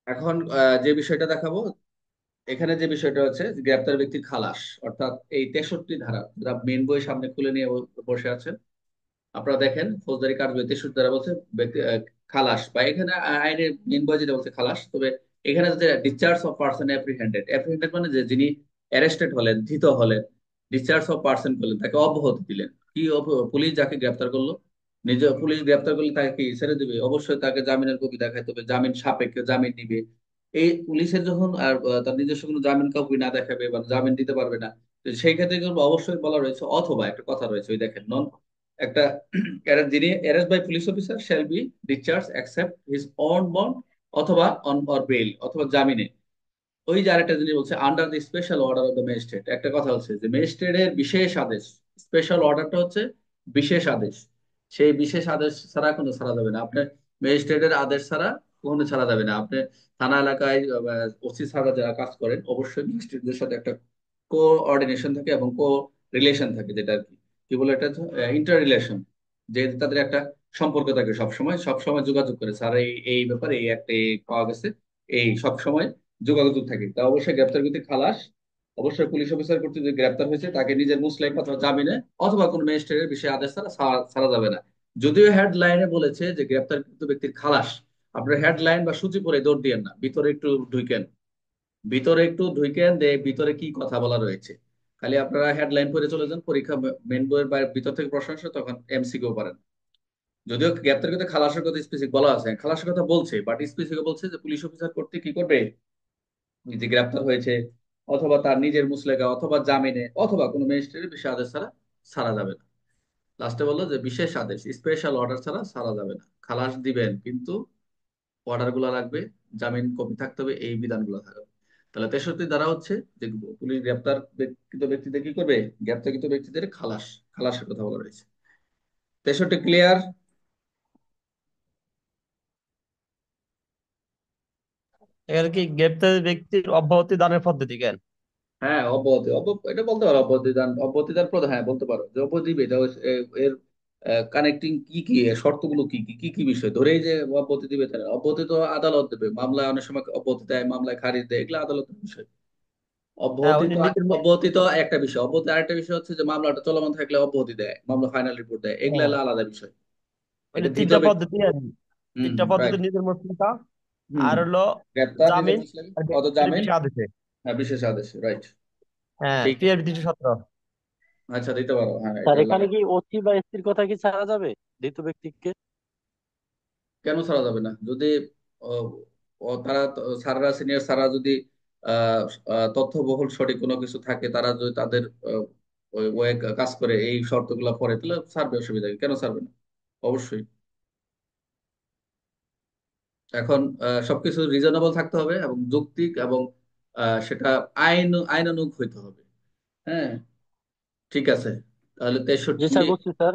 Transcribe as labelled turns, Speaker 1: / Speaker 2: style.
Speaker 1: এখন যে বিষয়টা দেখাবো, এখানে যে বিষয়টা হচ্ছে যে গ্রেপ্তার ব্যক্তির খালাস, অর্থাৎ এই 63 ধারা, যারা মেন বই সামনে খুলে নিয়ে বসে আছেন, আপনারা দেখেন ফৌজদারি কার্যবিধি 63 ধারা বলছে ব্যক্তি খালাস, বা এখানে আইনের মেন বই যেটা বলছে খালাস, তবে এখানে যে ডিসচার্জ অফ পার্সন অ্যাপ্রিহেন্ডেড, অ্যাপ্রিহেন্ডেড মানে যে যিনি অ্যারেস্টেড হলেন, ধৃত হলেন, ডিসচার্জ অফ পার্সন করলেন, তাকে অব্যাহতি দিলেন। কি পুলিশ যাকে গ্রেপ্তার করলো, নিজে পুলিশ গ্রেপ্তার করলে তাকে কি ছেড়ে দিবে? অবশ্যই তাকে জামিনের কপি দেখাইতে হবে, জামিন সাপেক্ষে জামিন নিবে। এই পুলিশের যখন আর তার নিজস্ব কোনো জামিন কপি না দেখাবে বা জামিন দিতে পারবে না, তো সেই ক্ষেত্রে কিন্তু অবশ্যই বলা রয়েছে, অথবা একটা কথা রয়েছে, ওই দেখেন নন একটা যিনি arrest by police officer shall be discharge accept his on bond, অথবা অন অর বেল, অথবা জামিনে। ওই যে আরেকটা জিনিস বলছে under the special order of the magistrate, একটা কথা হচ্ছে যে ম্যাজিস্ট্রেটের বিশেষ আদেশ। স্পেশাল অর্ডারটা হচ্ছে বিশেষ আদেশ, সেই বিশেষ আদেশ ছাড়া কোনো ছাড়া যাবে না। আপনার ম্যাজিস্ট্রেটের আদেশ ছাড়া কখনো ছাড়া যাবে না। আপনি থানা এলাকায় ওসি ছাড়া যারা কাজ করেন, অবশ্যই ম্যাজিস্ট্রেটদের সাথে একটা কোঅর্ডিনেশন থাকে এবং কো রিলেশন থাকে, যেটা আর কি কি বলে এটা, ইন্টার রিলেশন, যে তাদের একটা সম্পর্ক থাকে, সবসময় সবসময় যোগাযোগ করে, স্যার এই এই ব্যাপারে এই একটা এই পাওয়া গেছে, এই সব সময় যোগাযোগ থাকে। তা অবশ্যই গ্রেপ্তারকৃত খালাস, অবশ্যই পুলিশ অফিসার কর্তৃক যে গ্রেপ্তার হয়েছে তাকে নিজের মুসলেক অথবা জামিনে অথবা কোনো ম্যাজিস্ট্রেটের বিষয়ে আদেশ ছাড়া ছাড়া যাবে না। যদিও হেডলাইনে বলেছে যে গ্রেপ্তারকৃত ব্যক্তির খালাস, আপনার হেডলাইন বা সূচি পড়ে দৌড় দিয়েন না, ভিতরে একটু ঢুকেন, ভিতরে একটু ঢুকেন দে ভিতরে কি কথা বলা রয়েছে। খালি আপনারা হেডলাইন পড়ে চলে যান, পরীক্ষা মেন বইয়ের বাইরে ভিতর থেকে প্রশ্ন আসে, তখন এমসিকিউ পারেন। যদিও গ্রেপ্তারকৃত খালাসের কথা স্পেসিফিক বলা আছে, খালাসের কথা বলছে, বাট স্পেসিফিক বলছে যে পুলিশ অফিসার কর্তৃক কি করবে, যে গ্রেপ্তার হয়েছে অথবা তার নিজের মুসলেকা অথবা জামিনে অথবা কোনো ম্যাজিস্ট্রেটের বিশেষ আদেশ ছাড়া ছাড়া যাবে না। লাস্টে বললো যে বিশেষ আদেশ স্পেশাল অর্ডার ছাড়া ছাড়া যাবে না, খালাস দিবেন কিন্তু অর্ডার গুলা লাগবে, জামিন কপি থাকতে হবে, এই বিধানগুলো থাকবে। তাহলে 63 দ্বারা হচ্ছে যে পুলিশ গ্রেপ্তার ব্যক্তিগত ব্যক্তিদের কি করবে, গ্রেপ্তারকৃত ব্যক্তিদের খালাস, খালাসের কথা বলা রয়েছে। 63 ক্লিয়ার?
Speaker 2: এখানে কি গ্রেপ্তার ব্যক্তির অব্যাহতি দানের পদ্ধতি কেন?
Speaker 1: হ্যাঁ, অব্যাহতি এটা বলতে পারো, অব্যাহতি দান প্রদান, হ্যাঁ বলতে পারো যে অব্যাহতি দিবে, এটা এর কানেক্টিং কি কি, এর শর্তগুলো কি কি কি কি বিষয় ধরেই যে অব্যাহতি দিবে, তারা অব্যাহতি তো আদালত দেবে, মামলায় অনেক সময় অব্যাহতি দেয়, মামলায় খারিজ দেয়, এগুলো আদালতের বিষয়।
Speaker 2: হ্যাঁ,
Speaker 1: অব্যাহতি
Speaker 2: উনি
Speaker 1: তো
Speaker 2: নিজের
Speaker 1: অব্যাহতি তো একটা বিষয়, অব্যাহতি আরেকটা বিষয় হচ্ছে যে মামলাটা চলমান থাকলে অব্যাহতি দেয়, মামলা ফাইনাল রিপোর্ট দেয়, এগুলো
Speaker 2: হ্যাঁ,
Speaker 1: হলো আলাদা বিষয়।
Speaker 2: ওইটা
Speaker 1: এটা ধৃত
Speaker 2: তিনটা
Speaker 1: ব্যক্তি।
Speaker 2: পদ্ধতি আর কি।
Speaker 1: হুম,
Speaker 2: তিনটা
Speaker 1: হুম,
Speaker 2: পদ্ধতি:
Speaker 1: রাইট।
Speaker 2: নিজের মুচলেকা,
Speaker 1: হুম,
Speaker 2: আর হলো
Speaker 1: গ্রেপ্তার নিজের
Speaker 2: জামিন,
Speaker 1: মুসলিম,
Speaker 2: আর
Speaker 1: অত
Speaker 2: ব্যক্তির
Speaker 1: জামিন,
Speaker 2: বিশেষ আদেশে।
Speaker 1: হ্যাঁ বিশেষ আদেশ, রাইট।
Speaker 2: হ্যাঁ,
Speaker 1: ঠিক।
Speaker 2: পিআর 317।
Speaker 1: আচ্ছা দিতে পারো, হ্যাঁ এটা
Speaker 3: স্যার এখানে
Speaker 1: লাগাই।
Speaker 3: কি ওসি বা এসপির কথা কি ছাড়া যাবে ধৃত ব্যক্তিকে?
Speaker 1: কেন ছাড়া যাবে না? যদি ও, তারা স্যাররা, সিনিয়র স্যাররা যদি আহ, তথ্যবহুল সঠিক কোনো কিছু থাকে, তারা যদি তাদের ওয়ে কাজ করে এই শর্তগুলো পরে, তাহলে ছাড়বে, অসুবিধা কি? কেন ছাড়বে না? অবশ্যই। এখন সবকিছু রিজনেবল থাকতে হবে এবং যৌক্তিক, এবং সেটা আইনানুগ হইতে হবে। হ্যাঁ, ঠিক আছে। তাহলে
Speaker 3: জি
Speaker 1: 63,
Speaker 3: স্যার, বুঝছি স্যার।